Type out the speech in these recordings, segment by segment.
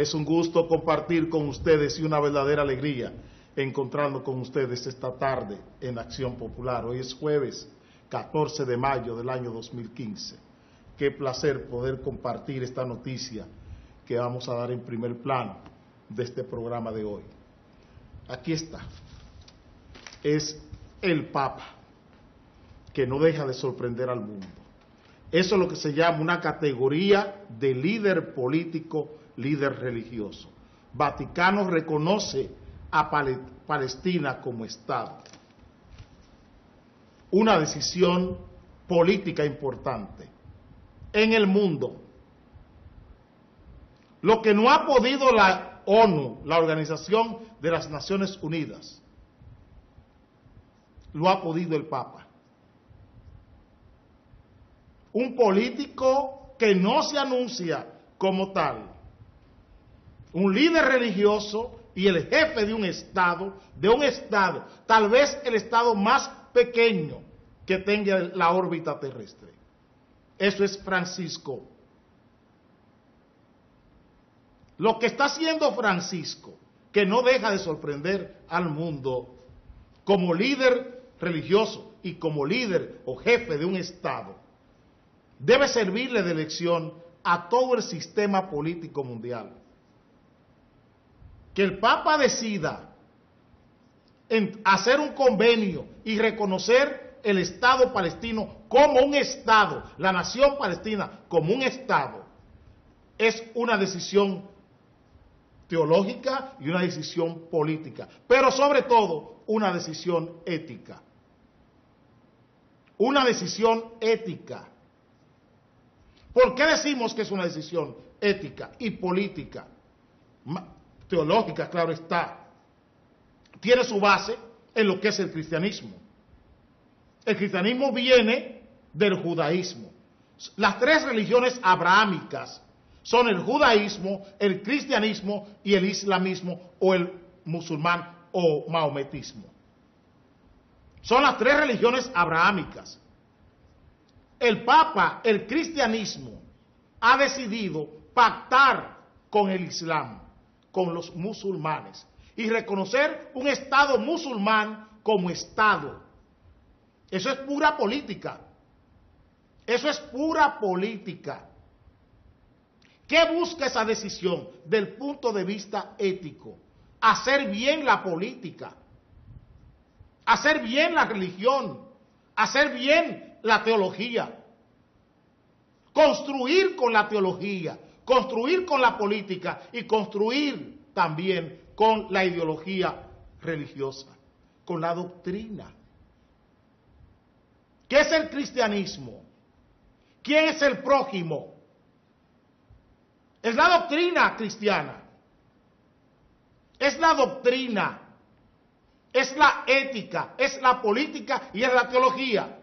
Es un gusto compartir con ustedes y una verdadera alegría encontrarnos con ustedes esta tarde en Acción Popular. Hoy es jueves 14 de mayo del año 2015. Qué placer poder compartir esta noticia que vamos a dar en primer plano de este programa de hoy. Aquí está. Es el Papa, que no deja de sorprender al mundo. Eso es lo que se llama una categoría de líder político, líder religioso. Vaticano reconoce a Palestina como Estado. Una decisión política importante en el mundo. Lo que no ha podido la ONU, la Organización de las Naciones Unidas, lo ha podido el Papa. Un político que no se anuncia como tal, un líder religioso y el jefe de un Estado, tal vez el Estado más pequeño que tenga la órbita terrestre. Eso es Francisco. Lo que está haciendo Francisco, que no deja de sorprender al mundo como líder religioso y como líder o jefe de un Estado, debe servirle de lección a todo el sistema político mundial. Que el Papa decida hacer un convenio y reconocer el Estado palestino como un Estado, la nación palestina como un Estado, es una decisión teológica y una decisión política, pero sobre todo una decisión ética. Una decisión ética. ¿Por qué decimos que es una decisión ética y política? Teológica, claro está. Tiene su base en lo que es el cristianismo. El cristianismo viene del judaísmo. Las tres religiones abrahámicas son el judaísmo, el cristianismo y el islamismo o el musulmán o maometismo. Son las tres religiones abrahámicas. El Papa, el cristianismo, ha decidido pactar con el Islam, con los musulmanes, y reconocer un Estado musulmán como Estado. Eso es pura política. Eso es pura política. ¿Qué busca esa decisión del punto de vista ético? Hacer bien la política, hacer bien la religión, hacer bien la teología, construir con la teología, construir con la política y construir también con la ideología religiosa, con la doctrina. ¿Qué es el cristianismo? ¿Quién es el prójimo? Es la doctrina cristiana. Es la doctrina. Es la ética, es la política y es la teología.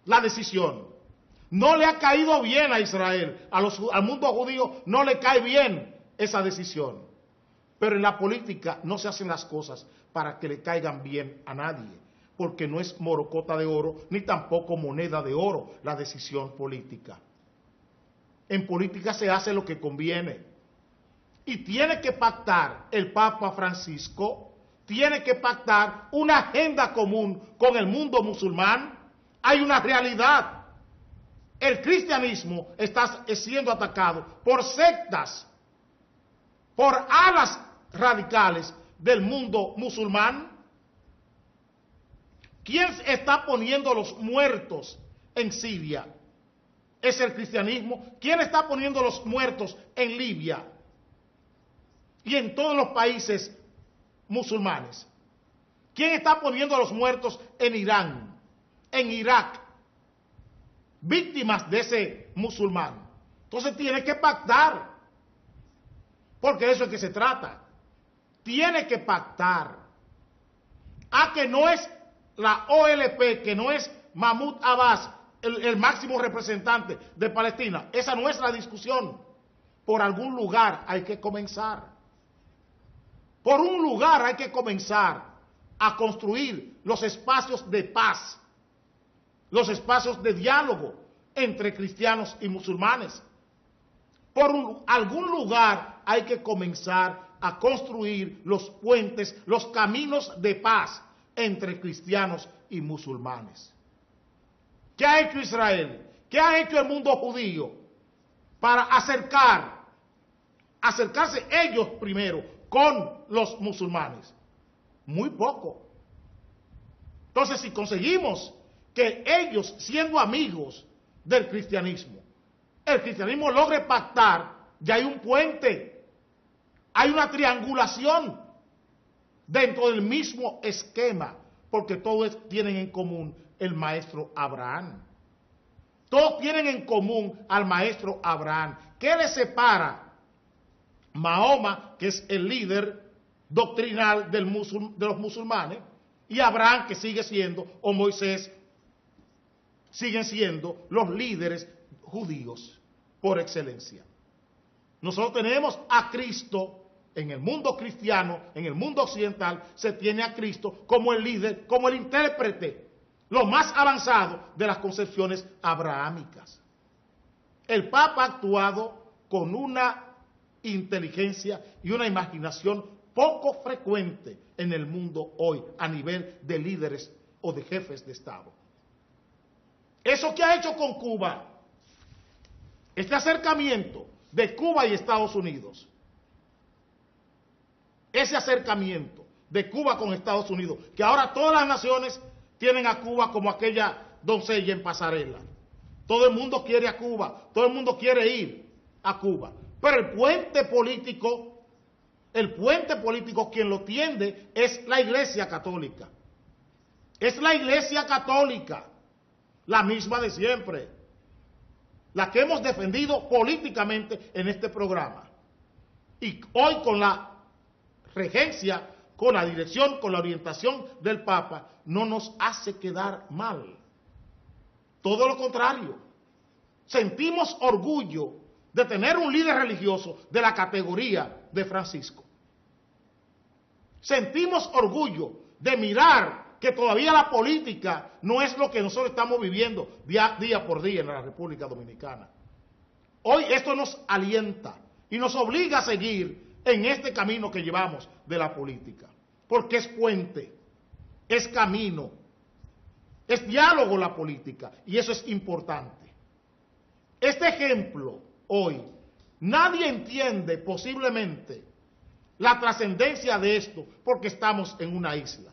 La decisión. No le ha caído bien a Israel, al mundo judío no le cae bien esa decisión. Pero en la política no se hacen las cosas para que le caigan bien a nadie, porque no es morocota de oro, ni tampoco moneda de oro la decisión política. En política se hace lo que conviene. Y tiene que pactar el Papa Francisco, tiene que pactar una agenda común con el mundo musulmán. Hay una realidad. El cristianismo está siendo atacado por sectas, por alas radicales del mundo musulmán. ¿Quién está poniendo los muertos en Siria? Es el cristianismo. ¿Quién está poniendo los muertos en Libia y en todos los países musulmanes? ¿Quién está poniendo los muertos en Irán, en Irak? Víctimas de ese musulmán. Entonces tiene que pactar, porque de eso es que se trata. Tiene que pactar. Que no es la OLP, que no es Mahmoud Abbas, el máximo representante de Palestina. Esa no es la discusión. Por algún lugar hay que comenzar. Por un lugar hay que comenzar a construir los espacios de paz, los espacios de diálogo entre cristianos y musulmanes. algún lugar hay que comenzar a construir los puentes, los caminos de paz entre cristianos y musulmanes. ¿Qué ha hecho Israel? ¿Qué ha hecho el mundo judío para acercarse ellos primero con los musulmanes? Muy poco. Entonces, si conseguimos que ellos, siendo amigos del cristianismo, el cristianismo logre pactar, ya hay un puente, hay una triangulación dentro del mismo esquema, porque todos tienen en común el maestro Abraham. Todos tienen en común al maestro Abraham. ¿Qué les separa? Mahoma, que es el líder doctrinal de los musulmanes, y Abraham, que sigue siendo, o Moisés, siguen siendo los líderes judíos por excelencia. Nosotros tenemos a Cristo en el mundo cristiano, en el mundo occidental, se tiene a Cristo como el líder, como el intérprete, lo más avanzado de las concepciones abrahámicas. El Papa ha actuado con una inteligencia y una imaginación poco frecuente en el mundo hoy a nivel de líderes o de jefes de Estado. Eso que ha hecho con Cuba, este acercamiento de Cuba y Estados Unidos, ese acercamiento de Cuba con Estados Unidos, que ahora todas las naciones tienen a Cuba como aquella doncella en pasarela. Todo el mundo quiere a Cuba, todo el mundo quiere ir a Cuba. Pero el puente político quien lo tiende es la Iglesia Católica. Es la Iglesia Católica, la misma de siempre, la que hemos defendido políticamente en este programa. Y hoy con la regencia, con la dirección, con la orientación del Papa, no nos hace quedar mal. Todo lo contrario. Sentimos orgullo de tener un líder religioso de la categoría de Francisco. Sentimos orgullo de mirar que todavía la política no es lo que nosotros estamos viviendo día por día en la República Dominicana. Hoy esto nos alienta y nos obliga a seguir en este camino que llevamos de la política, porque es puente, es camino, es diálogo la política, y eso es importante. Este ejemplo hoy, nadie entiende posiblemente la trascendencia de esto, porque estamos en una isla,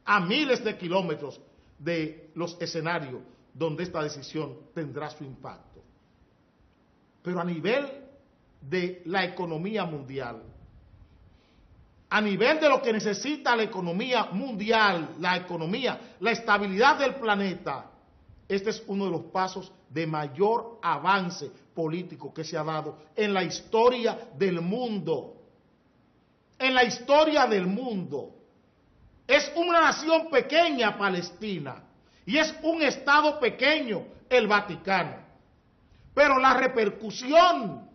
a miles de kilómetros de los escenarios donde esta decisión tendrá su impacto. Pero a nivel de la economía mundial, a nivel de lo que necesita la economía mundial, la estabilidad del planeta, este es uno de los pasos de mayor avance político que se ha dado en la historia del mundo. En la historia del mundo. Es una nación pequeña, Palestina, y es un estado pequeño, el Vaticano. Pero la repercusión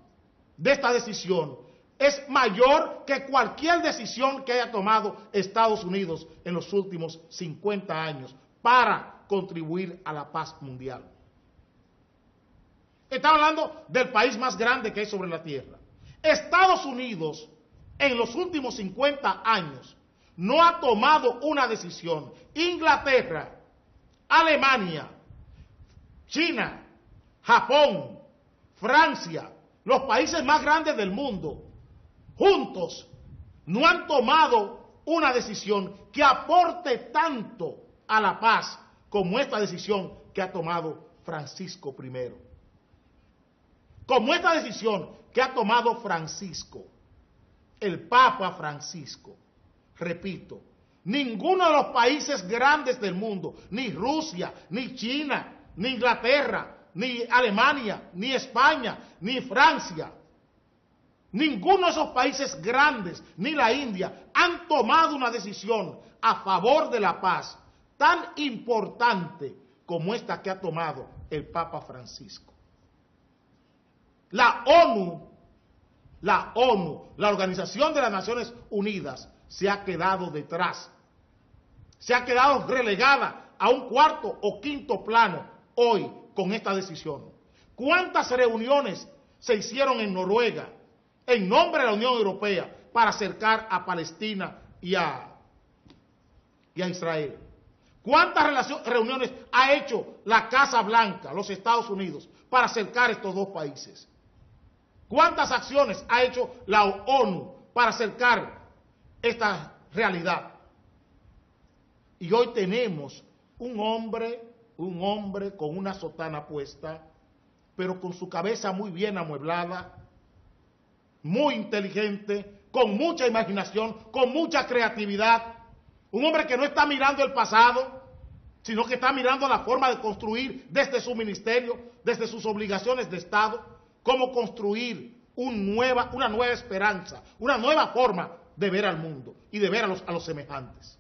de esta decisión es mayor que cualquier decisión que haya tomado Estados Unidos en los últimos 50 años para contribuir a la paz mundial. Estamos hablando del país más grande que hay sobre la tierra. Estados Unidos, en los últimos 50 años, no ha tomado una decisión. Inglaterra, Alemania, China, Japón, Francia, los países más grandes del mundo, juntos, no han tomado una decisión que aporte tanto a la paz como esta decisión que ha tomado Francisco I. Como esta decisión que ha tomado Francisco, el Papa Francisco. Repito, ninguno de los países grandes del mundo, ni Rusia, ni China, ni Inglaterra, ni Alemania, ni España, ni Francia, ninguno de esos países grandes, ni la India, han tomado una decisión a favor de la paz tan importante como esta que ha tomado el Papa Francisco. La ONU, la Organización de las Naciones Unidas, se ha quedado detrás, se ha quedado relegada a un cuarto o quinto plano hoy con esta decisión. ¿Cuántas reuniones se hicieron en Noruega, en nombre de la Unión Europea, para acercar a Palestina y a Israel? ¿Cuántas reuniones ha hecho la Casa Blanca, los Estados Unidos, para acercar estos dos países? ¿Cuántas acciones ha hecho la ONU para acercar esta realidad? Y hoy tenemos un hombre con una sotana puesta, pero con su cabeza muy bien amueblada, muy inteligente, con mucha imaginación, con mucha creatividad. Un hombre que no está mirando el pasado, sino que está mirando la forma de construir desde su ministerio, desde sus obligaciones de Estado, cómo construir una nueva esperanza, una nueva forma de ver al mundo y de ver a los semejantes.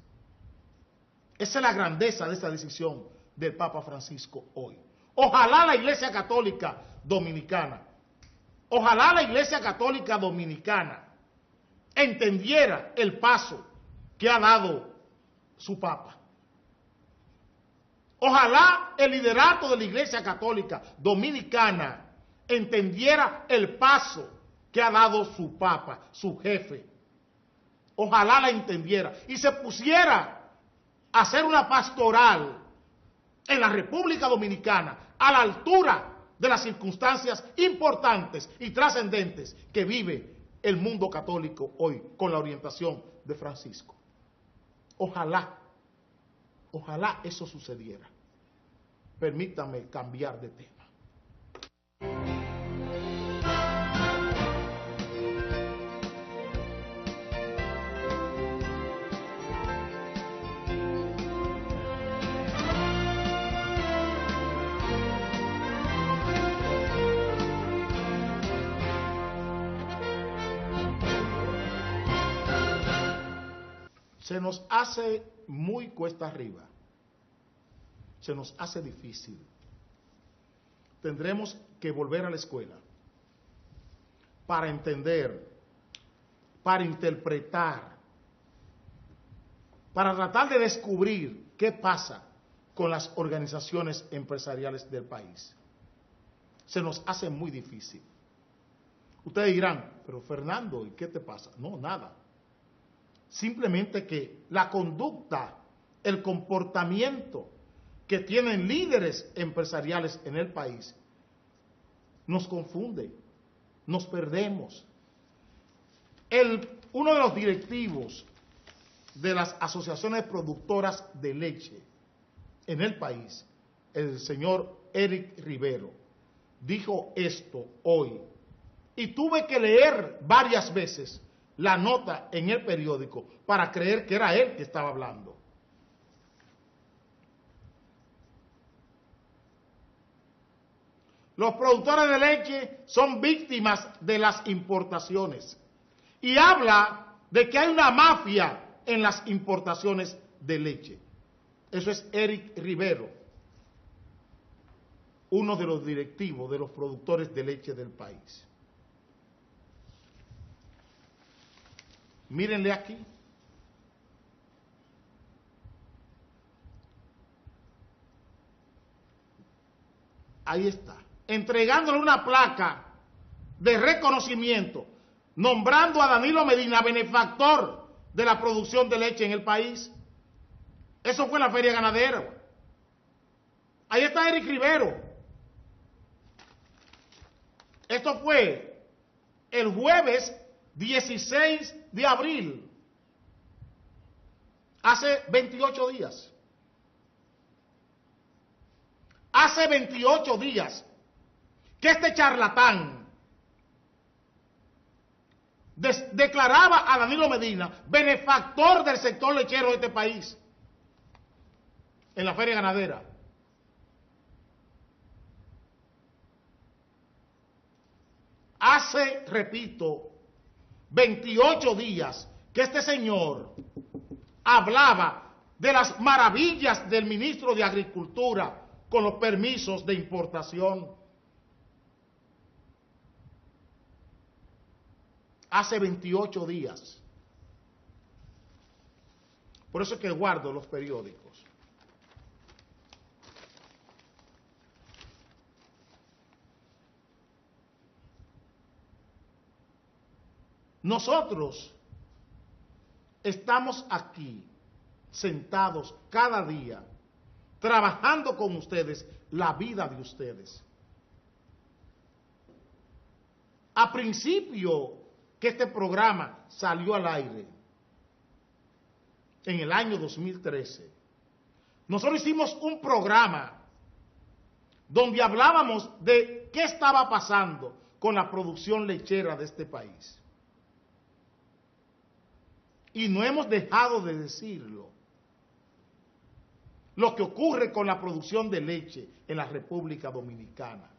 Esa es la grandeza de esta decisión del Papa Francisco hoy. Ojalá la Iglesia Católica Dominicana, entendiera el paso que ha dado su Papa. Ojalá el liderato de la Iglesia Católica Dominicana entendiera el paso que ha dado su Papa, su jefe. Ojalá la entendiera y se pusiera a hacer una pastoral en la República Dominicana a la altura de las circunstancias importantes y trascendentes que vive el mundo católico hoy con la orientación de Francisco. Ojalá eso sucediera. Permítame cambiar de tema. Se nos hace muy cuesta arriba, se nos hace difícil. Tendremos que volver a la escuela para entender, para interpretar, para tratar de descubrir qué pasa con las organizaciones empresariales del país. Se nos hace muy difícil. Ustedes dirán, pero Fernando, ¿y qué te pasa? No, nada. Simplemente que la conducta, el comportamiento que tienen líderes empresariales en el país nos confunde, nos perdemos. Uno de los directivos de las asociaciones productoras de leche en el país, el señor Eric Rivero, dijo esto hoy. Y tuve que leer varias veces la nota en el periódico para creer que era él que estaba hablando. Los productores de leche son víctimas de las importaciones. Y habla de que hay una mafia en las importaciones de leche. Eso es Eric Rivero, uno de los directivos de los productores de leche del país. Mírenle aquí. Ahí está. Entregándole una placa de reconocimiento, nombrando a Danilo Medina benefactor de la producción de leche en el país. Eso fue en la Feria Ganadera. Ahí está Eric Rivero. Esto fue el jueves 16 de abril, hace 28 días. Hace 28 días que este charlatán declaraba a Danilo Medina benefactor del sector lechero de este país en la Feria Ganadera. Hace, repito, 28 días que este señor hablaba de las maravillas del ministro de Agricultura con los permisos de importación. Hace 28 días. Por eso es que guardo los periódicos. Nosotros estamos aquí, sentados cada día, trabajando con ustedes la vida de ustedes. A principio que este programa salió al aire, en el año 2013, nosotros hicimos un programa donde hablábamos de qué estaba pasando con la producción lechera de este país. Y no hemos dejado de decirlo. Lo que ocurre con la producción de leche en la República Dominicana.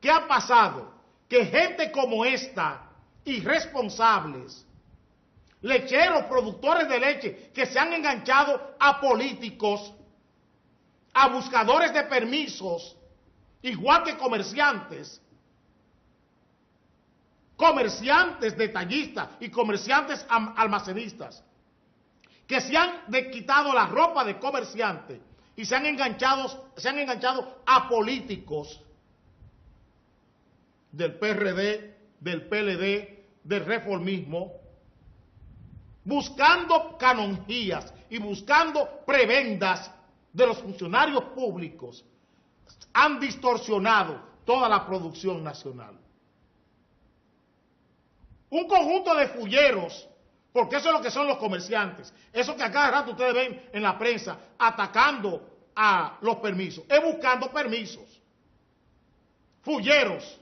¿Qué ha pasado? Que gente como esta, irresponsables, lecheros, productores de leche, que se han enganchado a políticos, a buscadores de permisos, igual que comerciantes detallistas y comerciantes almacenistas, que se han quitado la ropa de comerciante y se han enganchado a políticos del PRD, del PLD, del reformismo, buscando canonjías y buscando prebendas de los funcionarios públicos. Han distorsionado toda la producción nacional. Un conjunto de fulleros, porque eso es lo que son los comerciantes, eso que a cada rato ustedes ven en la prensa atacando a los permisos, es buscando permisos. Fulleros,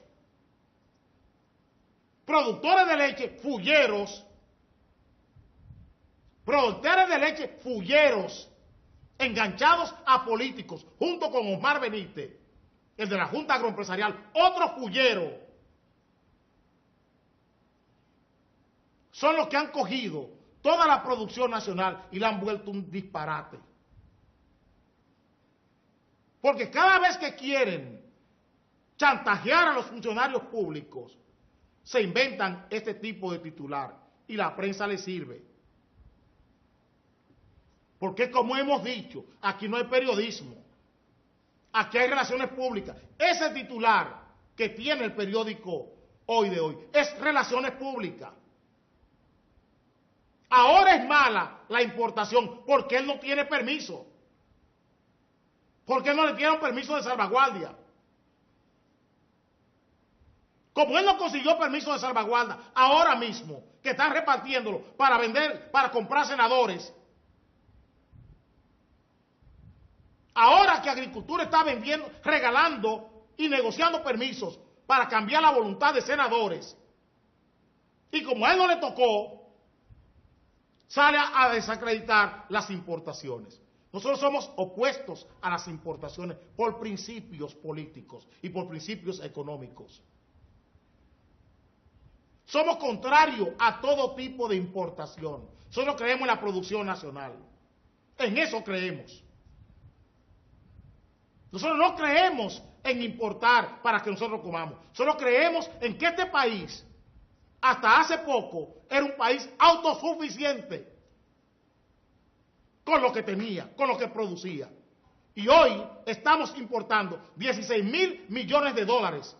productores de leche, fulleros, productores de leche, fulleros, enganchados a políticos, junto con Omar Benítez, el de la Junta Agroempresarial, otro fullero. Son los que han cogido toda la producción nacional y la han vuelto un disparate. Porque cada vez que quieren chantajear a los funcionarios públicos, se inventan este tipo de titular y la prensa les sirve. Porque como hemos dicho, aquí no hay periodismo, aquí hay relaciones públicas. Ese titular que tiene el periódico Hoy de Hoy es relaciones públicas. Ahora es mala la importación porque él no tiene permiso. Porque no le dieron permiso de salvaguardia. Como él no consiguió permiso de salvaguardia, ahora mismo que están repartiéndolo para vender, para comprar senadores. Ahora que Agricultura está vendiendo, regalando y negociando permisos para cambiar la voluntad de senadores. Y como a él no le tocó, sale a desacreditar las importaciones. Nosotros somos opuestos a las importaciones por principios políticos y por principios económicos. Somos contrarios a todo tipo de importación. Nosotros creemos en la producción nacional. En eso creemos. Nosotros no creemos en importar para que nosotros comamos. Solo creemos en que este país, hasta hace poco, era un país autosuficiente con lo que tenía, con lo que producía. Y hoy estamos importando 16,000 millones de dólares.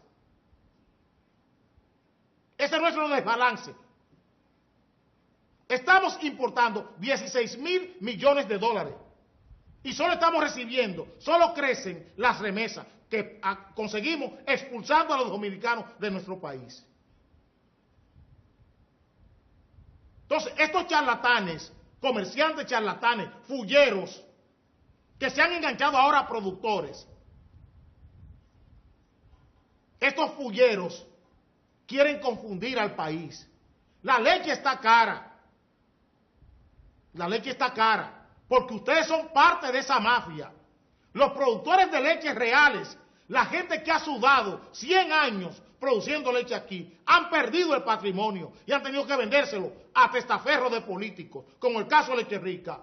Ese es nuestro desbalance. Estamos importando 16,000 millones de dólares. Y solo estamos recibiendo, solo crecen las remesas que conseguimos expulsando a los dominicanos de nuestro país. Entonces, estos charlatanes, comerciantes charlatanes, fulleros, que se han enganchado ahora a productores, estos fulleros quieren confundir al país. La leche está cara. La leche está cara. Porque ustedes son parte de esa mafia. Los productores de leche reales, la gente que ha sudado 100 años produciendo leche aquí, han perdido el patrimonio y han tenido que vendérselo a testaferros de políticos, como el caso de Leche Rica.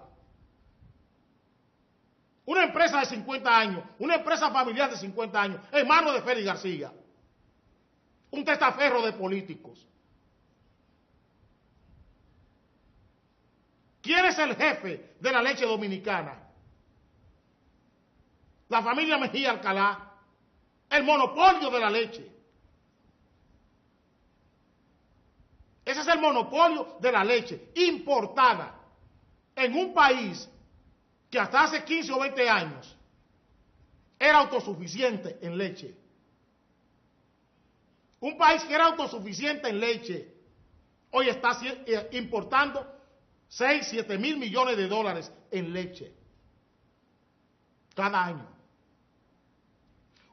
Una empresa de 50 años, una empresa familiar de 50 años, en manos de Félix García. Un testaferro de políticos. ¿Quién es el jefe de la leche dominicana? La familia Mejía Alcalá. El monopolio de la leche. Ese es el monopolio de la leche importada en un país que hasta hace 15 o 20 años era autosuficiente en leche. Un país que era autosuficiente en leche, hoy está importando 6, 7 mil millones de dólares en leche cada año.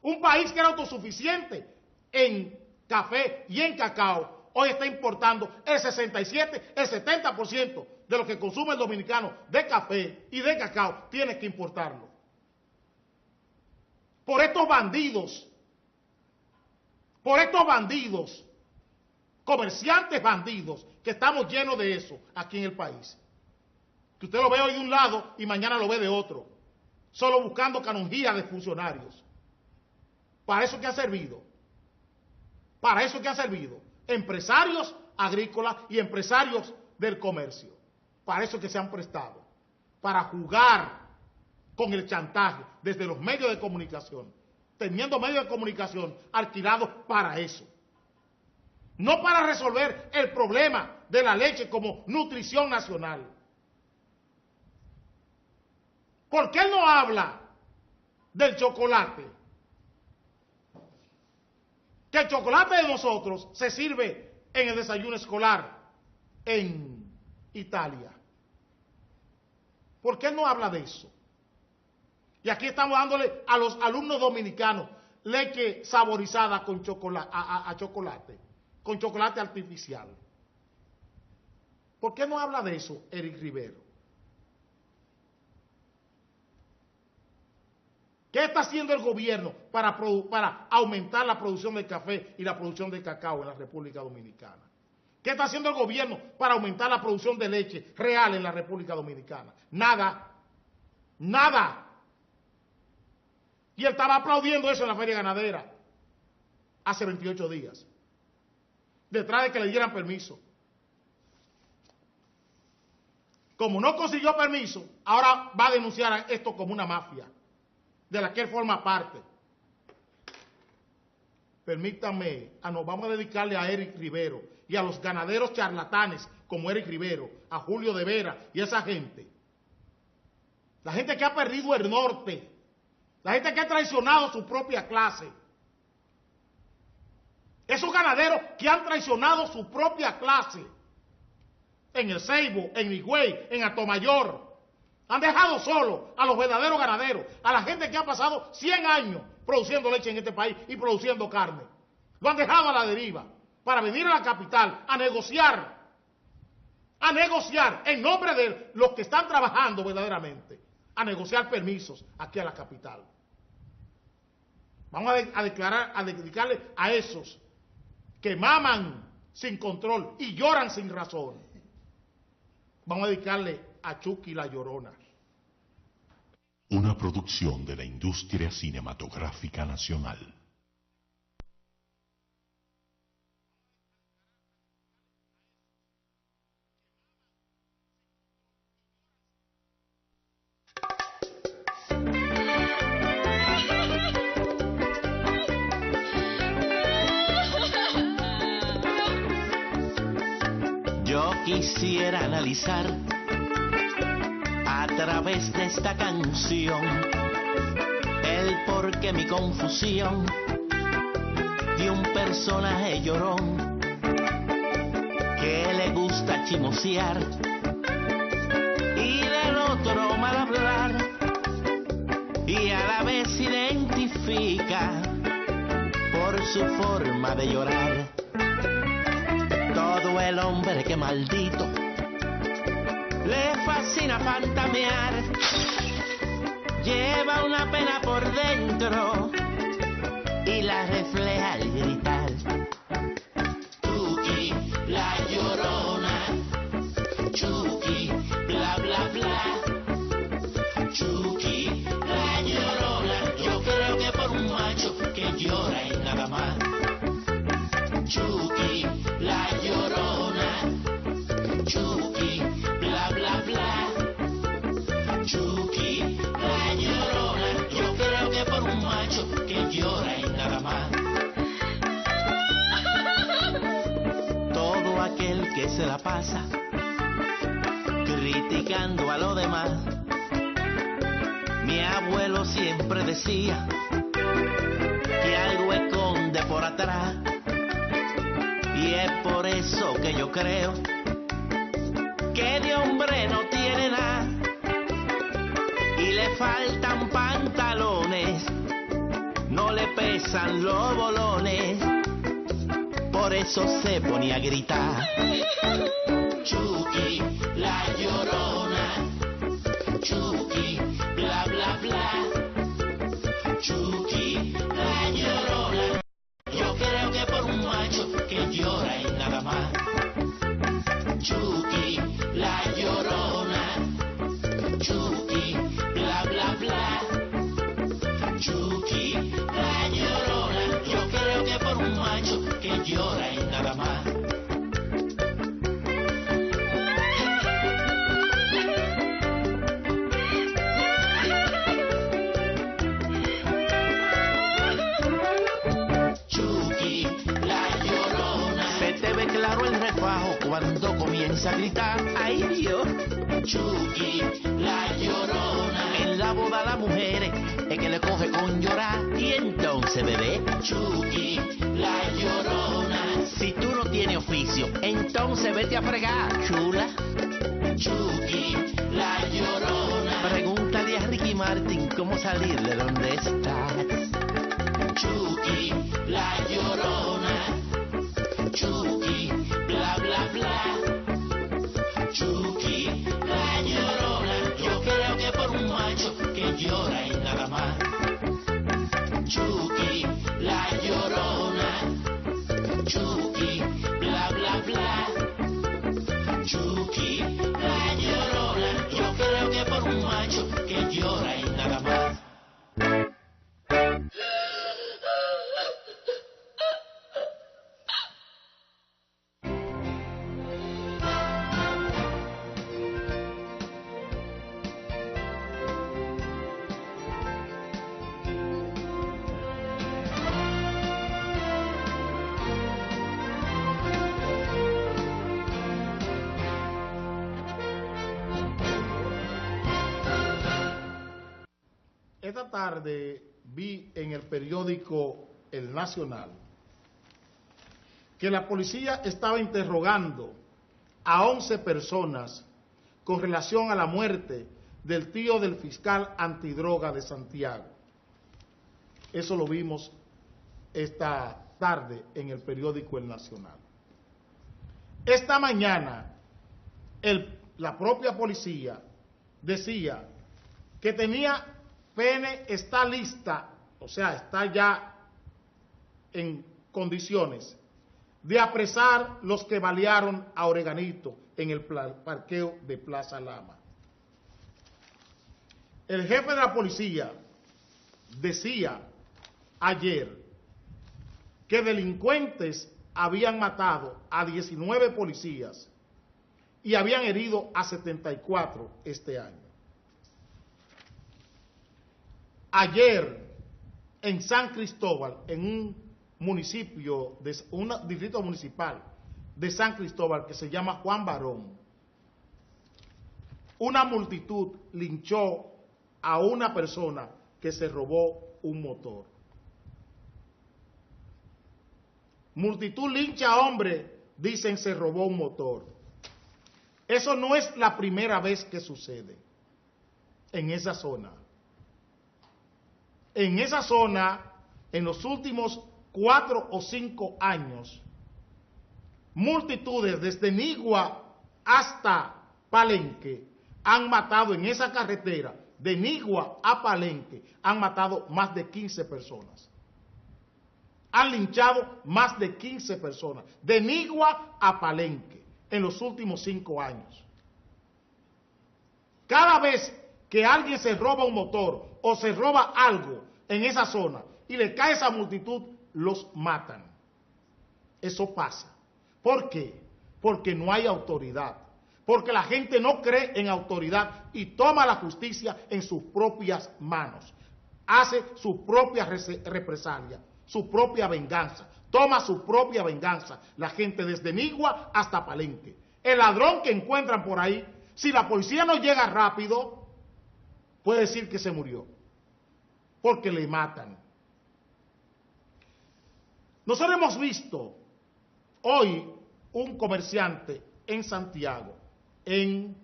Un país que era autosuficiente en café y en cacao, hoy está importando el 67, el 70% de lo que consume el dominicano de café y de cacao, tiene que importarlo. Por estos bandidos, comerciantes bandidos, que estamos llenos de eso aquí en el país. Que usted lo ve hoy de un lado y mañana lo ve de otro, solo buscando canonjía de funcionarios. Para eso que ha servido. Para eso que ha servido. Empresarios agrícolas y empresarios del comercio. Para eso que se han prestado. Para jugar con el chantaje desde los medios de comunicación. Teniendo medios de comunicación alquilados para eso. No para resolver el problema de la leche como nutrición nacional. ¿Por qué no habla del chocolate? Que el chocolate de nosotros se sirve en el desayuno escolar en Italia. ¿Por qué no habla de eso? Y aquí estamos dándole a los alumnos dominicanos leche saborizada con chocolate, chocolate, con chocolate artificial. ¿Por qué no habla de eso, Eric Rivero? ¿Qué está haciendo el gobierno para aumentar la producción de café y la producción de cacao en la República Dominicana? ¿Qué está haciendo el gobierno para aumentar la producción de leche real en la República Dominicana? Nada. Nada. Y él estaba aplaudiendo eso en la feria ganadera hace 28 días, detrás de que le dieran permiso. Como no consiguió permiso, ahora va a denunciar esto como una mafia de la que él forma parte. Permítanme, nos vamos a dedicarle a Eric Rivero y a los ganaderos charlatanes como Eric Rivero, a Julio de Vera y a esa gente. La gente que ha perdido el norte, la gente que ha traicionado su propia clase. Esos ganaderos que han traicionado su propia clase en el Ceibo, en Higüey, en Atomayor. Han dejado solo a los verdaderos ganaderos, a la gente que ha pasado 100 años produciendo leche en este país y produciendo carne. Lo han dejado a la deriva para venir a la capital a negociar en nombre de los que están trabajando verdaderamente, a negociar permisos aquí a la capital. Vamos a dedicarle a esos que maman sin control y lloran sin razón. Vamos a dedicarle a Chucky la Llorona. Una producción de la industria cinematográfica nacional. Yo quisiera analizar a través de esta canción el por qué mi confusión de un personaje llorón que le gusta chismosear y del otro mal hablar y a la vez identifica por su forma de llorar. Todo el hombre que maldito le fascina fantamear, lleva una pena por dentro y la refleja al gritar. Chucky, la llorona, Chucky, bla bla bla, Chucky, la llorona, yo creo que por un macho que llora y nada más. Chucky, la llorona, Chucky, bla bla bla, Chucky, la llorona, yo creo que por un macho que llora y nada más. se la pasa criticando a los demás. Mi abuelo siempre decía que algo esconde por atrás, y es por eso que yo creo que de hombre no tiene nada y le faltan pantalones, no le pesan los bolones, por eso se ponía a gritar. Chucky, la llorona, Chucky, bla bla bla, Chucky, la llorona. Yo creo que por un macho que llora y nada más. Chucky, la llorona, Chucky, bla bla bla, Chucky, la llorona. Yo creo que por un macho que llora y nada más. Cuando comienza a gritar, ¡ay Dios! Chucky, la llorona. En la boda la mujer es que le coge con llorar. Y entonces, bebé, Chucky, la llorona. Si tú no tienes oficio, entonces vete a fregar, chula. Chucky, la llorona. Pregúntale a Ricky Martin cómo salir de donde estás. Chucky, la llorona. Chucky, bla bla bla, Chucky, la llorona. Yo creo que por un macho que llora y nada más. Chucky, la llorona, Chucky, bla bla bla, Chucky, la llorona. Yo creo que por un macho que llora y nada más. Esta tarde vi en el periódico El Nacional que la policía estaba interrogando a 11 personas con relación a la muerte del tío del fiscal antidroga de Santiago. Eso lo vimos esta tarde en el periódico El Nacional. Esta mañana la propia policía decía que tenía PN está lista, o sea, está ya en condiciones de apresar los que balearon a Oreganito en el parqueo de Plaza Lama. El jefe de la policía decía ayer que delincuentes habían matado a 19 policías y habían herido a 74 este año. Ayer, en San Cristóbal, en un municipio, un distrito municipal de San Cristóbal que se llama Juan Barón, una multitud linchó a una persona que se robó un motor. Multitud lincha a hombre, dicen se robó un motor. Eso no es la primera vez que sucede en esa zona. En esa zona, en los últimos 4 o 5 años, multitudes desde Nigua hasta Palenque han matado en esa carretera, de Nigua a Palenque, han matado más de 15 personas. Han linchado más de 15 personas, de Nigua a Palenque, en los últimos 5 años. Cada vez que alguien se roba un motor o se roba algo en esa zona y le cae esa multitud, los matan. Eso pasa. ¿Por qué? Porque no hay autoridad. Porque la gente no cree en autoridad y toma la justicia en sus propias manos. Hace su propia represalia, su propia venganza. Toma su propia venganza la gente desde Nigua hasta Palenque. El ladrón que encuentran por ahí, si la policía no llega rápido, puede decir que se murió, porque le matan. Nosotros hemos visto hoy un comerciante en Santiago, en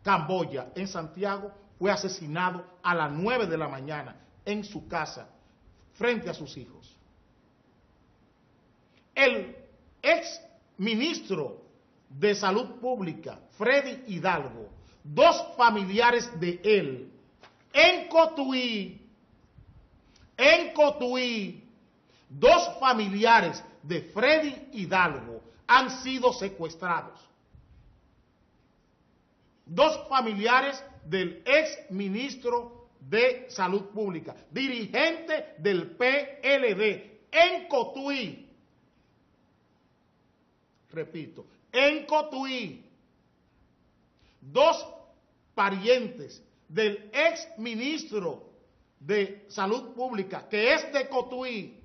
Camboya, en Santiago, fue asesinado a las 9 de la mañana en su casa, frente a sus hijos. El ex ministro de Salud Pública, Freddy Hidalgo, dos familiares de él, en Cotuí, dos familiares de Freddy Hidalgo han sido secuestrados. Dos familiares del ex ministro de Salud Pública, dirigente del PLD, en Cotuí. Repito, en Cotuí, dos parientes del ex ministro de Salud Pública, que es de Cotuí,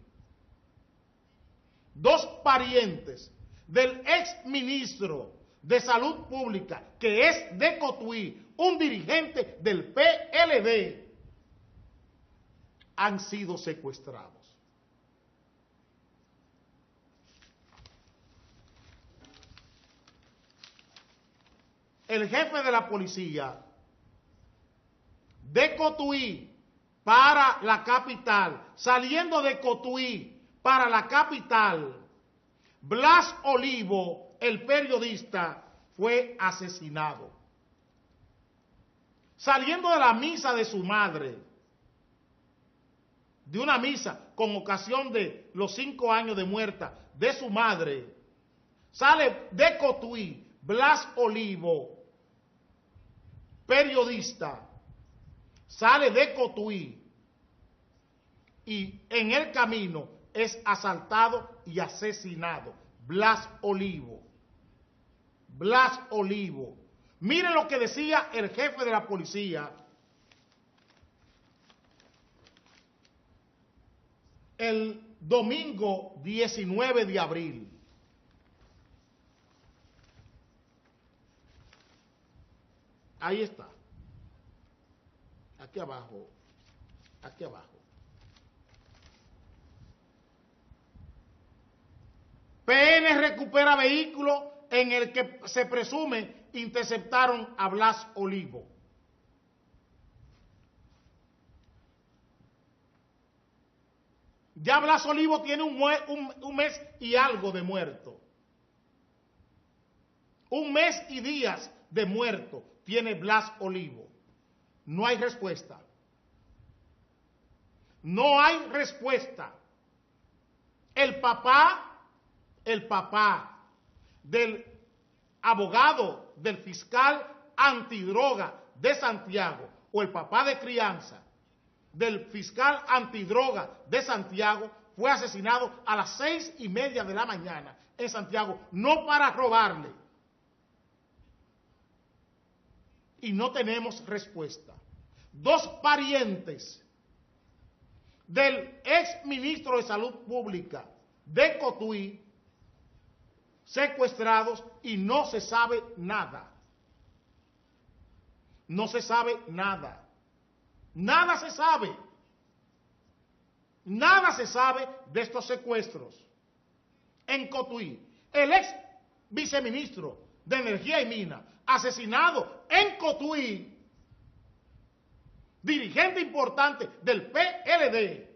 dos parientes del ex ministro de Salud Pública, que es de Cotuí, un dirigente del PLD, han sido secuestrados. El jefe de la policía de Cotuí para la capital, saliendo de Cotuí para la capital, Blas Olivo, el periodista, fue asesinado. Saliendo de la misa de su madre, de una misa con ocasión de los 5 años de muerta de su madre, sale de Cotuí Blas Olivo, periodista, sale de Cotuí y en el camino es asaltado y asesinado. Blas Olivo. Blas Olivo. Miren lo que decía el jefe de la policía el domingo 19 de abril. Ahí está. Aquí abajo. Aquí abajo. PN recupera vehículo en el que se presume interceptaron a Blas Olivo. Ya Blas Olivo tiene un mes y algo de muerto. Un mes y días de muerto tiene Blas Olivo. No hay respuesta. No hay respuesta. El papá del abogado del fiscal antidroga de Santiago, o el papá de crianza del fiscal antidroga de Santiago, fue asesinado a las 6:30 de la mañana en Santiago, no para robarle. Y no tenemos respuesta. Dos parientes del ex ministro de Salud Pública de Cotuí secuestrados y no se sabe nada. No se sabe nada. Nada se sabe. Nada se sabe de estos secuestros. En Cotuí, el ex viceministro de Energía y Minas, asesinado en Cotuí, dirigente importante del PLD,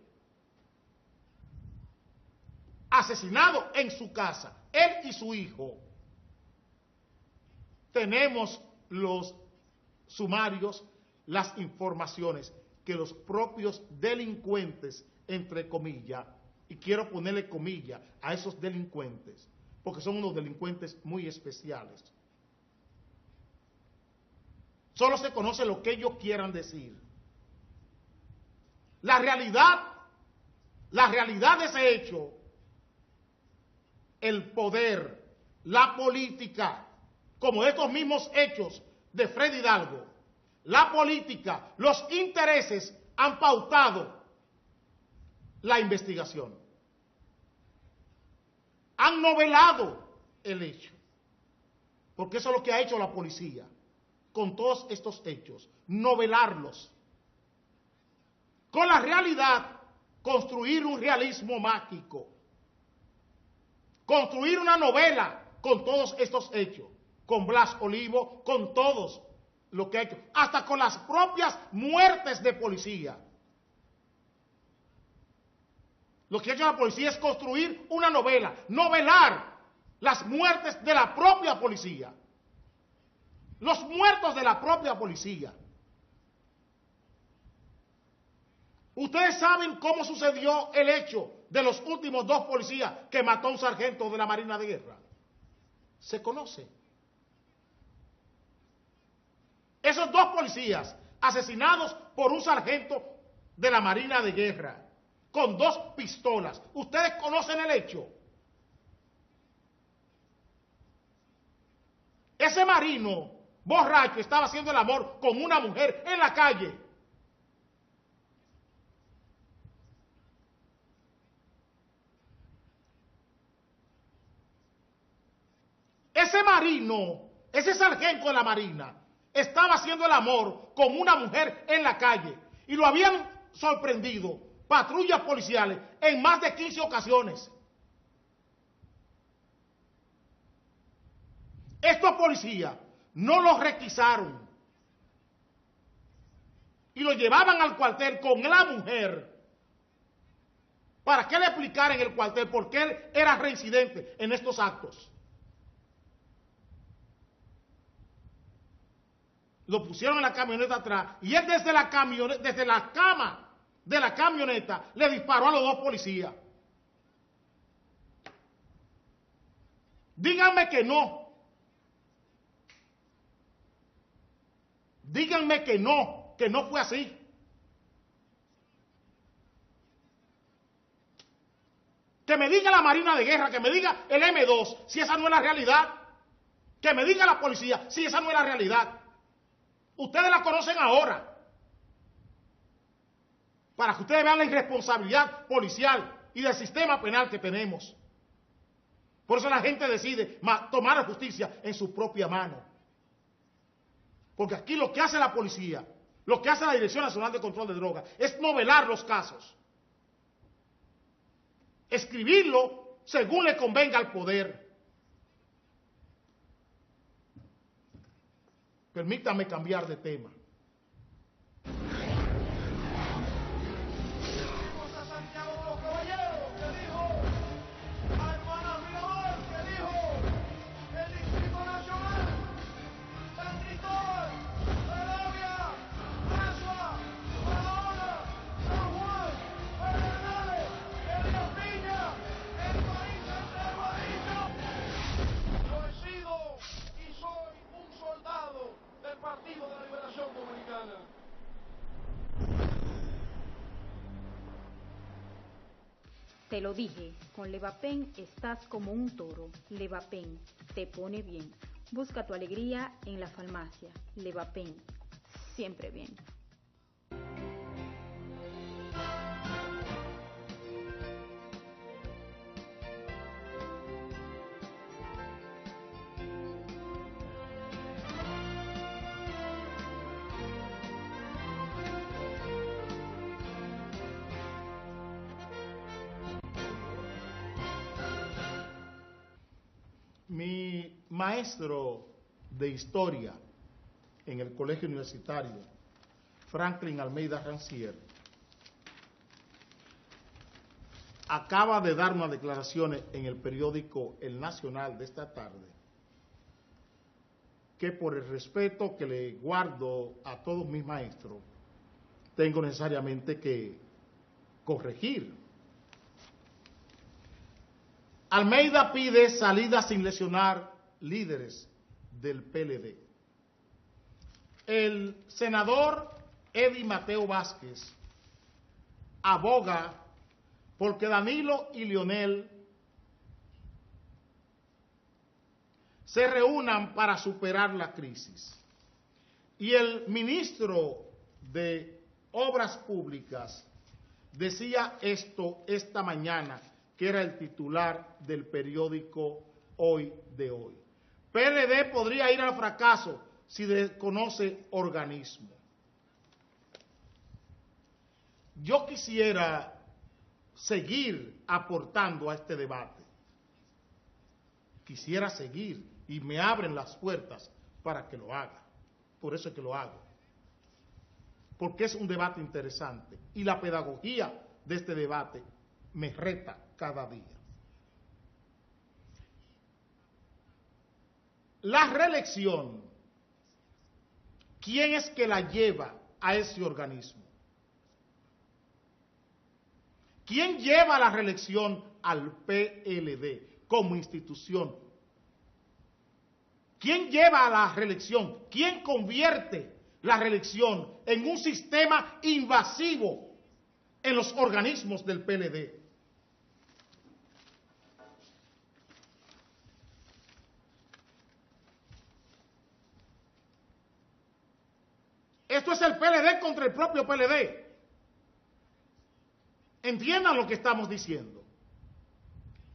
asesinado en su casa, él y su hijo. Tenemos los sumarios, las informaciones que los propios delincuentes, entre comillas, y quiero ponerle comillas a esos delincuentes, porque son unos delincuentes muy especiales. Solo se conoce lo que ellos quieran decir. La realidad de ese hecho, el poder, la política, como estos mismos hechos de Freddy Hidalgo, la política, los intereses han pautado la investigación. Han novelado el hecho. porque eso es lo que ha hecho la policía con todos estos hechos, novelarlos. Con la realidad, construir un realismo mágico, construir una novela con todos estos hechos, con Blas Olivo, con todos lo que ha hecho, hasta con las propias muertes de policía. Lo que ha hecho la policía es construir una novela, novelar las muertes de la propia policía, los muertos de la propia policía. Ustedes saben cómo sucedió el hecho de los últimos 2 policías que mató a un sargento de la Marina de Guerra. Se conoce. Esos 2 policías asesinados por un sargento de la Marina de Guerra con 2 pistolas. ¿Ustedes conocen el hecho? Ese marino borracho estaba haciendo el amor con una mujer en la calle. Ese marino, ese sargento de la Marina, estaba haciendo el amor con una mujer en la calle y lo habían sorprendido patrullas policiales en más de 15 ocasiones. Estos policías no los requisaron y lo llevaban al cuartel con la mujer para que le explicara en el cuartel por qué él era reincidente en estos actos. Lo pusieron en la camioneta atrás y él desde la cama de la camioneta le disparó a los 2 policías. Díganme que no. Díganme que no fue así. Que me diga la Marina de Guerra, que me diga el M2, si esa no es la realidad. Que me diga la policía, si esa no es la realidad. Ustedes la conocen ahora. Para que ustedes vean la irresponsabilidad policial y del sistema penal que tenemos. Por eso la gente decide tomar la justicia en su propia mano. Porque aquí lo que hace la policía, lo que hace la Dirección Nacional de Control de Drogas, es novelar los casos. Escribirlo según le convenga al poder. Permítame cambiar de tema. Te lo dije, con Levapen estás como un toro. Levapen te pone bien. Busca tu alegría en la farmacia. Levapen, siempre bien. Mi maestro de historia en el colegio universitario, Franklin Almeida Rancière, acaba de dar unas declaraciones en el periódico El Nacional de esta tarde, que por el respeto que le guardo a todos mis maestros, tengo necesariamente que corregir. Almeida pide salida sin lesionar líderes del PLD. El senador Eddie Mateo Vázquez aboga porque Danilo y Leonel se reúnan para superar la crisis. Y el ministro de Obras Públicas decía esto esta mañana, que era el titular del periódico Hoy de Hoy. PLD podría ir al fracaso si desconoce organismo. Yo quisiera seguir aportando a este debate. Quisiera seguir y me abren las puertas para que lo haga. Por eso es que lo hago. Porque es un debate interesante y la pedagogía de este debate me reta cada día. La reelección, ¿quién es que la lleva a ese organismo? ¿Quién lleva la reelección al PLD como institución? ¿Quién lleva a la reelección? ¿Quién convierte la reelección en un sistema invasivo en los organismos del PLD? Esto es el PLD contra el propio PLD. Entiendan lo que estamos diciendo.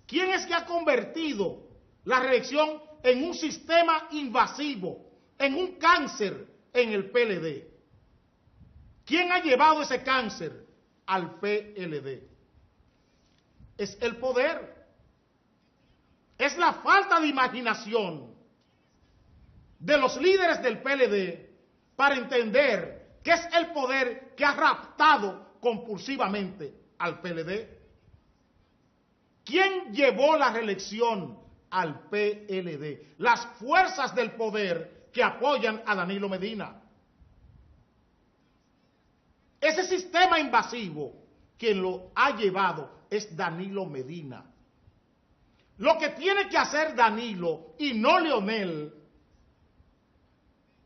¿Quién es que ha convertido la reelección en un sistema invasivo, en un cáncer en el PLD? ¿Quién ha llevado ese cáncer al PLD? Es el poder. Es la falta de imaginación de los líderes del PLD para entender que es el poder que ha raptado compulsivamente al PLD. ¿Quién llevó la reelección al PLD? Las fuerzas del poder que apoyan a Danilo Medina. Ese sistema invasivo, quien lo ha llevado es Danilo Medina. Lo que tiene que hacer Danilo y no Leonel.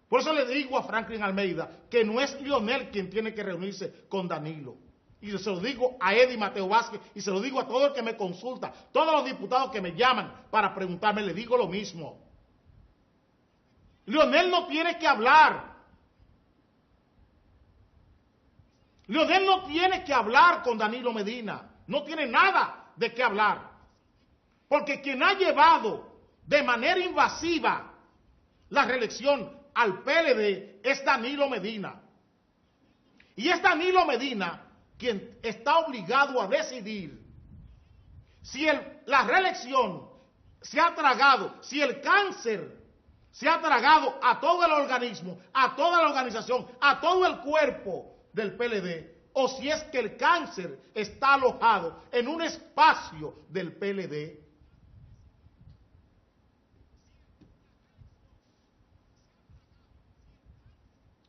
Por eso le digo a Franklin Almeida que no es Leonel quien tiene que reunirse con Danilo. Y se lo digo a Eddie Mateo Vázquez y se lo digo a todo el que me consulta, todos los diputados que me llaman para preguntarme, le digo lo mismo. Leonel no tiene que hablar. Leonel no tiene que hablar con Danilo Medina. No tiene nada de qué hablar. Porque quien ha llevado de manera invasiva la reelección al PLD es Danilo Medina. Y es Danilo Medina quien está obligado a decidir si la reelección se ha tragado, si el cáncer se ha tragado a todo el organismo, a toda la organización, a todo el cuerpo del PLD, o si es que el cáncer está alojado en un espacio del PLD.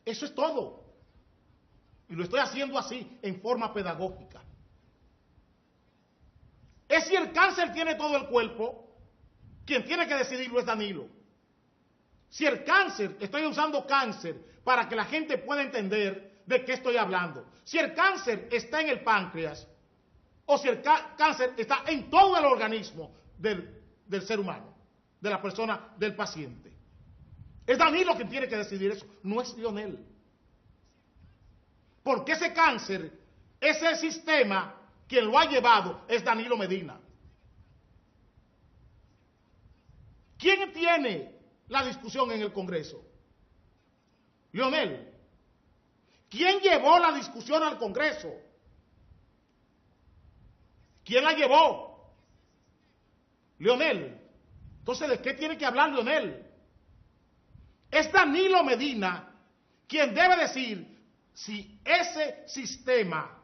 Eso es todo. Y lo estoy haciendo así, en forma pedagógica. Es si el cáncer tiene todo el cuerpo, quien tiene que decidirlo es Danilo. Si el cáncer, estoy usando cáncer para que la gente pueda entender de qué estoy hablando. Si el cáncer está en el páncreas, o si el cáncer está en todo el organismo del ser humano, de la persona, del paciente. Es Danilo quien tiene que decidir eso, no es Leonel. Porque ese cáncer, ese sistema, quien lo ha llevado es Danilo Medina. ¿Quién tiene la discusión en el Congreso? Leonel. ¿Quién llevó la discusión al Congreso? ¿Quién la llevó? Leonel. Entonces, ¿de qué tiene que hablar Leonel? Es Danilo Medina quien debe decir si ese sistema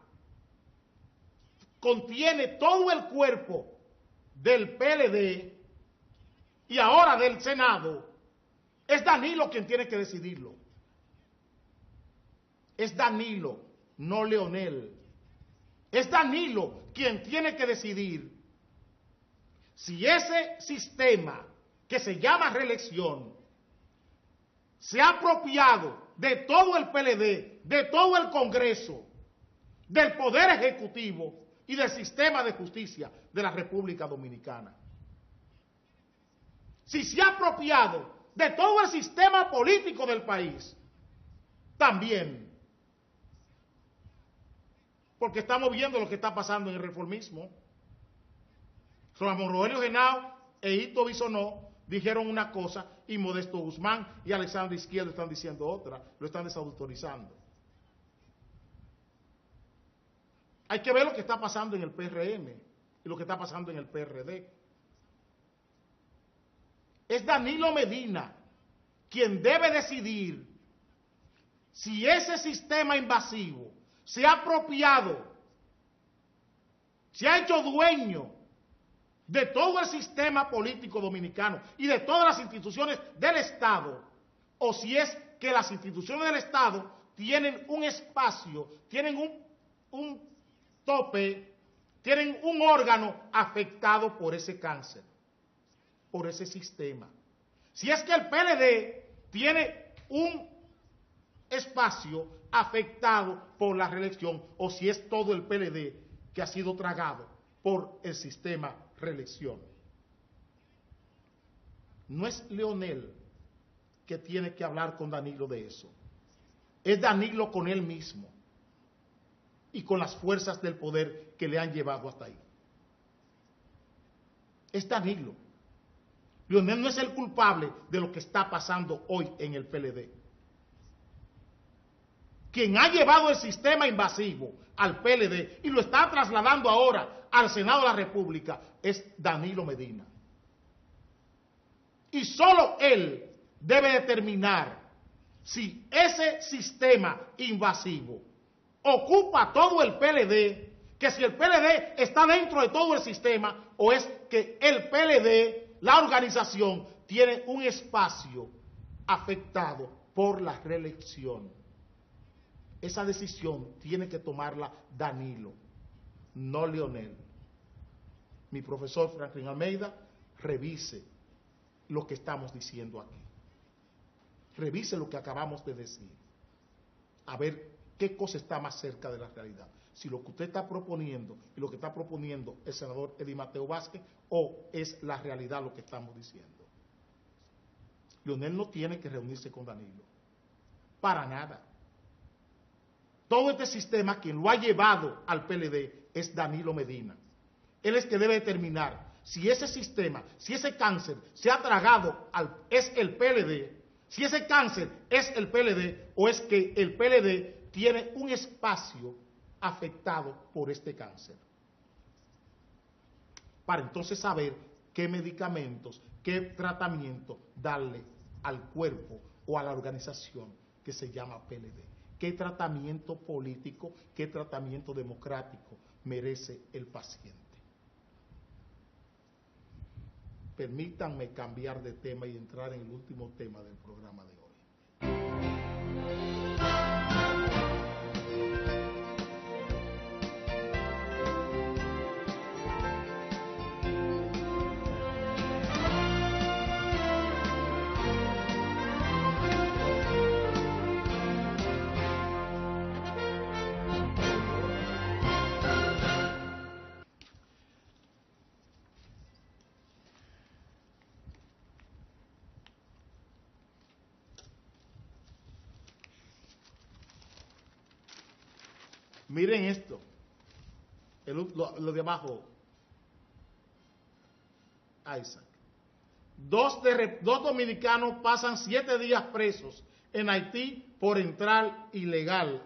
contiene todo el cuerpo del PLD y ahora del Senado. Es Danilo quien tiene que decidirlo. Es Danilo, no Leonel. Es Danilo quien tiene que decidir si ese sistema que se llama reelección se ha apropiado de todo el PLD, de todo el Congreso, del Poder Ejecutivo y del sistema de justicia de la República Dominicana. Si se ha apropiado de todo el sistema político del país, también. Porque estamos viendo lo que está pasando en el reformismo. Ramón Rogelio Genao e Hito Bisonó dijeron una cosa y Modesto Guzmán y Alexandre Izquierdo están diciendo otra, lo están desautorizando. Hay que ver lo que está pasando en el PRM y lo que está pasando en el PRD. Es Danilo Medina quien debe decidir si ese sistema invasivo se ha apropiado, se ha hecho dueño de todo el sistema político dominicano y de todas las instituciones del Estado, o si es que las instituciones del Estado tienen un espacio, tienen un tope, tienen un órgano afectado por ese cáncer, por ese sistema. Si es que el PLD tiene un espacio afectado por la reelección, o si es todo el PLD que ha sido tragado por el sistema reelección. No es Leonel que tiene que hablar con Danilo de eso. Es Danilo con él mismo y con las fuerzas del poder que le han llevado hasta ahí. Es Danilo. Leonel no es el culpable de lo que está pasando hoy en el PLD. Quien ha llevado el sistema invasivo al PLD y lo está trasladando ahora al Senado de la República es Danilo Medina. Y solo él debe determinar si ese sistema invasivo ocupa todo el PLD, que si el PLD está dentro de todo el sistema, o es que el PLD, la organización, tiene un espacio afectado por la reelección. Esa decisión tiene que tomarla Danilo, no Leonel. Mi profesor Franklin Almeida, revise lo que estamos diciendo aquí. Revise lo que acabamos de decir. A ver qué cosa está más cerca de la realidad. Si lo que usted está proponiendo y lo que está proponiendo el senador Eddie Mateo Vázquez, o es la realidad lo que estamos diciendo. Leonel no tiene que reunirse con Danilo. Para nada. Todo este sistema, quien lo ha llevado al PLD es Danilo Medina. Él es que debe determinar si ese sistema, si ese cáncer se ha tragado, es el PLD, si ese cáncer es el PLD o es que el PLD tiene un espacio afectado por este cáncer. Para entonces saber qué medicamentos, qué tratamiento darle al cuerpo o a la organización que se llama PLD. ¿Qué tratamiento político, qué tratamiento democrático merece el paciente? Permítanme cambiar de tema y entrar en el último tema del programa de hoy. Miren esto, lo de abajo, Isaac. Dos dominicanos pasan 7 días presos en Haití por entrar ilegal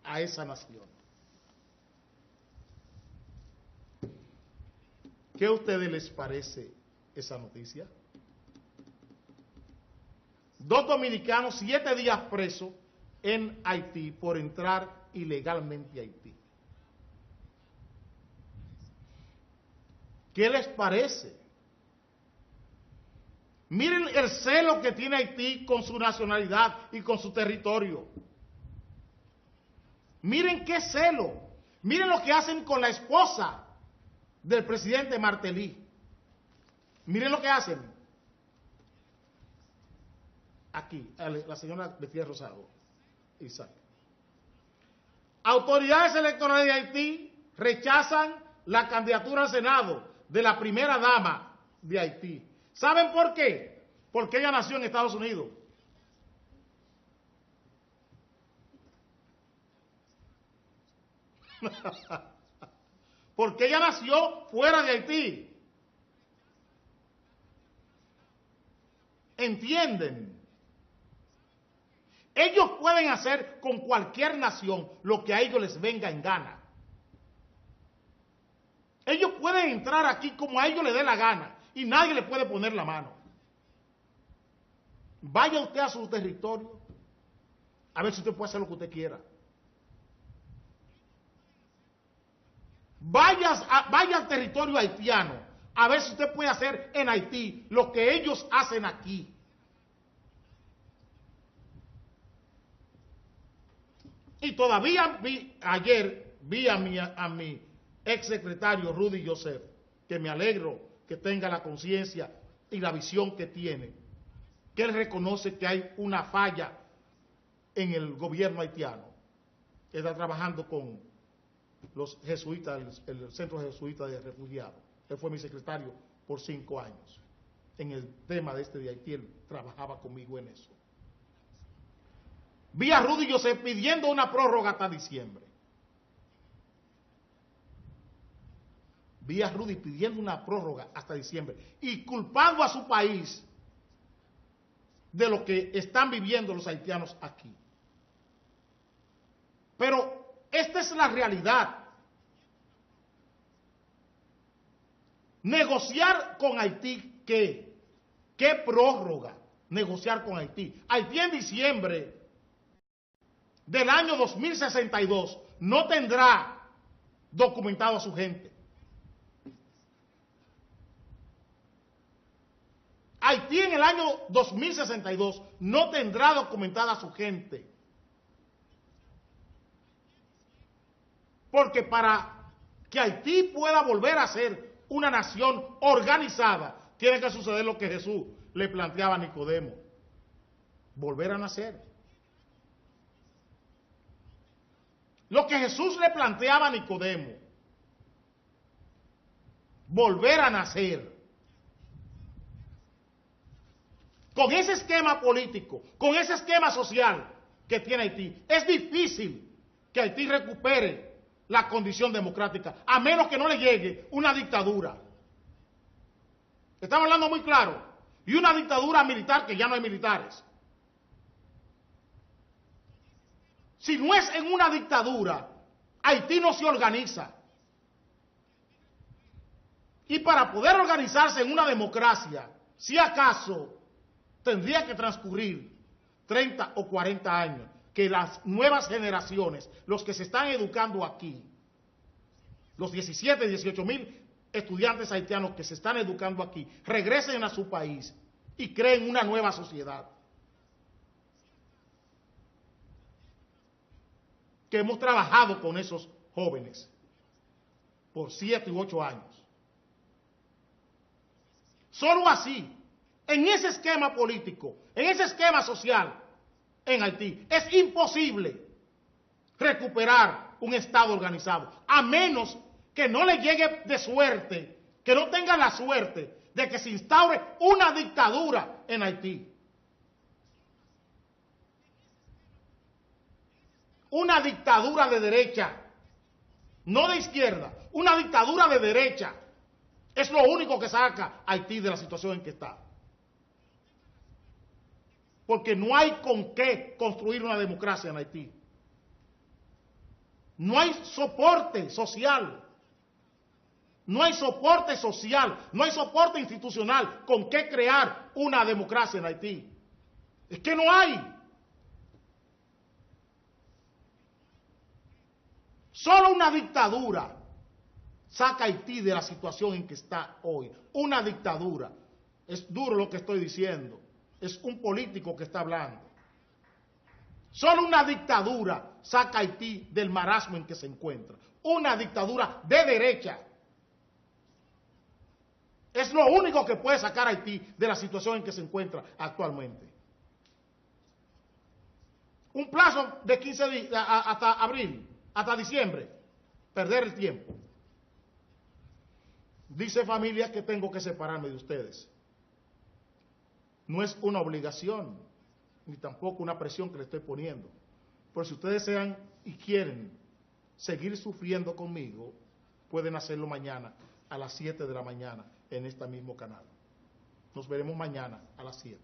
a esa nación. ¿Qué a ustedes les parece esa noticia? 2 dominicanos 7 días presos en Haití por entrar ilegalmente a Haití. ¿Qué les parece? Miren el celo que tiene Haití con su nacionalidad y con su territorio. Miren qué celo. Miren lo que hacen con la esposa del presidente Martelly. Miren lo que hacen. Aquí, la señora vestida de rosado. Isaac. Autoridades electorales de Haití rechazan la candidatura al Senado de la primera dama de Haití. ¿Saben por qué? Porque ella nació en Estados Unidos. Porque ella nació fuera de Haití. entienden. Ellos pueden hacer con cualquier nación lo que a ellos les venga en gana. Ellos pueden entrar aquí como a ellos les dé la gana y nadie le puede poner la mano. Vaya usted a su territorio a ver si usted puede hacer lo que usted quiera. Vaya al territorio haitiano a ver si usted puede hacer en Haití lo que ellos hacen aquí. Y todavía ayer vi a mi ex secretario Rudy Joseph, que me alegro que tenga la conciencia y la visión que tiene, que él reconoce que hay una falla en el gobierno haitiano. Está trabajando con los jesuitas, el Centro Jesuita de Refugiados. Él fue mi secretario por 5 años. En el tema de Haití, él trabajaba conmigo en eso. Vi a Rudy Joseph pidiendo una prórroga hasta diciembre. Vi a Rudy pidiendo una prórroga hasta diciembre y culpando a su país de lo que están viviendo los haitianos aquí. Pero esta es la realidad. Negociar con Haití, ¿qué? ¿Qué prórroga? Negociar con Haití. Haití en diciembre del año 2062 no tendrá documentado a su gente. Haití en el año 2062 no tendrá documentada a su gente. Porque para que Haití pueda volver a ser una nación organizada, tiene que suceder lo que Jesús le planteaba a Nicodemo: volver a nacer. Lo que Jesús le planteaba a Nicodemo: volver a nacer. Con ese esquema político, con ese esquema social que tiene Haití, es difícil que Haití recupere la condición democrática, a menos que no le llegue una dictadura. Estamos hablando muy claro. Y una dictadura militar, que ya no hay militares. Si no es en una dictadura, Haití no se organiza. Y para poder organizarse en una democracia, si acaso, tendría que transcurrir 30 o 40 años, que las nuevas generaciones, los que se están educando aquí, los 17, 18 mil estudiantes haitianos que se están educando aquí, regresen a su país y creen una nueva sociedad. Que hemos trabajado con esos jóvenes por 7 u 8 años. Solo así, en ese esquema político, en ese esquema social en Haití, es imposible recuperar un Estado organizado, a menos que no le llegue de suerte, que no tenga la suerte de que se instaure una dictadura en Haití. Una dictadura de derecha, no de izquierda, una dictadura de derecha. Es lo único que saca a Haití de la situación en que está. Porque no hay con qué construir una democracia en Haití. No hay soporte social. No hay soporte social, no hay soporte institucional con qué crear una democracia en Haití. Es que no hay. Solo una dictadura saca a Haití de la situación en que está hoy. Una dictadura. Es duro lo que estoy diciendo. Es un político que está hablando. Solo una dictadura saca a Haití del marasmo en que se encuentra. Una dictadura de derecha. Es lo único que puede sacar a Haití de la situación en que se encuentra actualmente. Un plazo de 15 días hasta abril, hasta diciembre. Perder el tiempo. Dice familia que tengo que separarme de ustedes. No es una obligación, ni tampoco una presión que le estoy poniendo. Pero si ustedes desean y quieren seguir sufriendo conmigo, pueden hacerlo mañana a las 7 de la mañana en este mismo canal. Nos veremos mañana a las 7.